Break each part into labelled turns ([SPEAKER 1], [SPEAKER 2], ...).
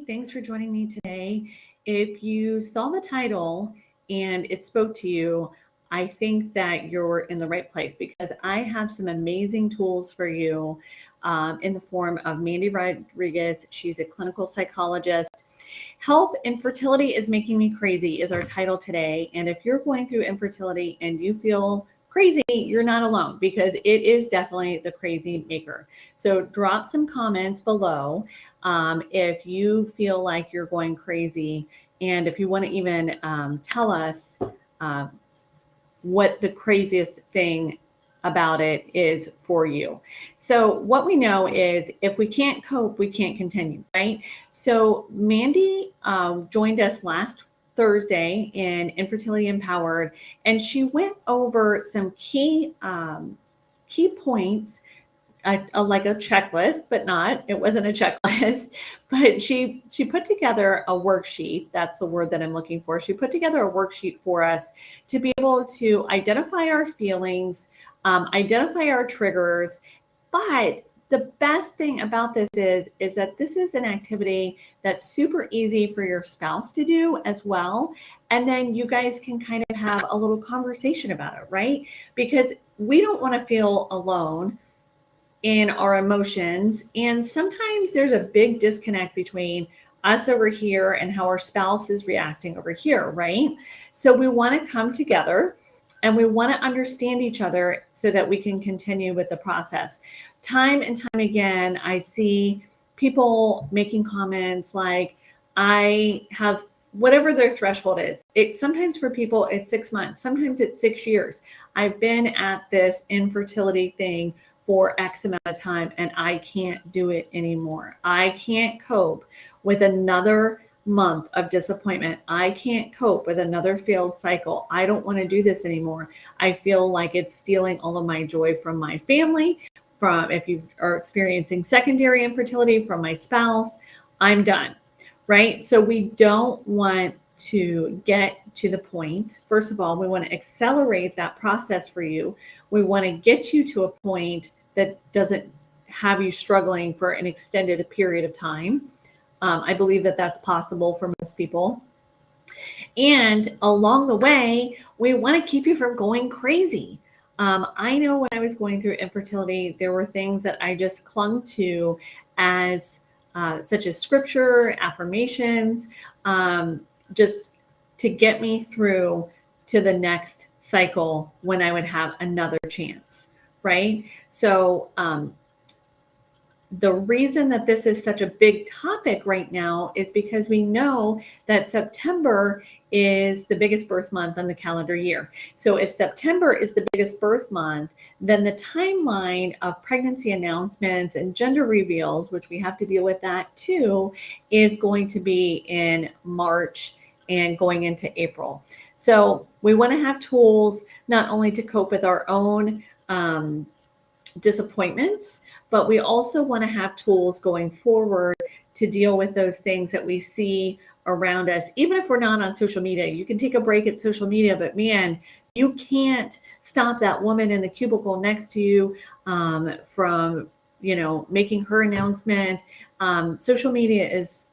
[SPEAKER 1] Thanks for joining me today. If you saw the title and it spoke to you, I think that you're in the right place because I have some amazing tools for you in the form of Mandy Rodrigues. She's a clinical psychologist. Help Infertility is Making Me Crazy is our title today. And if you're going through infertility and you feel crazy, you're not alone because it is definitely the crazy maker. So drop some comments below if you feel like you're going crazy, and if you want to even tell us what the craziest thing about it is for you. So what we know is if we can't cope, we can't continue, right? So Mandy joined us last Thursday in Infertility Empowered, and she went over some key points, like a checklist, but it wasn't a checklist, but she put together a worksheet. That's the word that I'm looking for. She put together a worksheet for us to be able to identify our feelings, identify our triggers. But the best thing about this is that this is an activity that's super easy for your spouse to do as well. And then you guys can kind of have a little conversation about it, right? Because we don't want to feel alone in our emotions. And sometimes there's a big disconnect between us over here and how our spouse is reacting over here, right? So we want to come together and we want to understand each other so that we can continue with the process. Time and time again, I see people making comments like, I have whatever their threshold is. Sometimes for people, it's 6 months. Sometimes it's 6 years. I've been at this infertility thing for X amount of time and I can't do it anymore. I can't cope with another month of disappointment. I can't cope with another failed cycle. I don't want to do this anymore. I feel like it's stealing all of my joy from my family, from if you are experiencing secondary infertility, from my spouse. I'm done, right? So we don't want to get to the point. First of all, we want to accelerate that process for you. We want to get you to a point that doesn't have you struggling for an extended period of time. I believe that that's possible for most people. And along the way, we want to keep you from going crazy. I know when I was going through infertility, there were things that I just clung to as such as scripture, affirmations, just to get me through to the next cycle when I would have another chance, right? So the reason that this is such a big topic right now is because we know that September is the biggest birth month on the calendar year. So if September is the biggest birth month, then the timeline of pregnancy announcements and gender reveals, which we have to deal with that too, is going to be in March and going into April. So we want to have tools not only to cope with our own disappointments, but we also want to have tools going forward to deal with those things that we see around us. Even if we're not on social media, you can take a break at social media, but man, you can't stop that woman in the cubicle next to you from, making her announcement. Social media is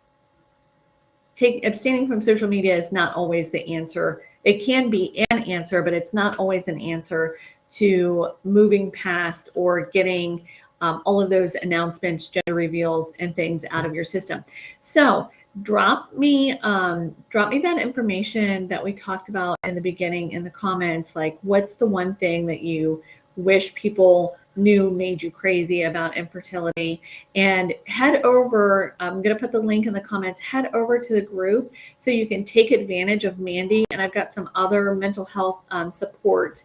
[SPEAKER 1] abstaining from social media is not always the answer. It can be an answer, but it's not always an answer to moving past or getting all of those announcements, gender reveals, and things out of your system. So drop me that information that we talked about in the beginning in the comments. Like, what's the one thing that you wish people knew made you crazy about infertility? And head over, I'm going to put the link in the comments, head over to the group so you can take advantage of Mandy. And I've got some other mental health support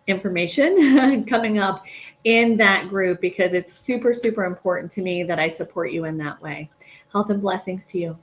[SPEAKER 1] information coming up in that group because it's super, super important to me that I support you in that way. Health and blessings to you.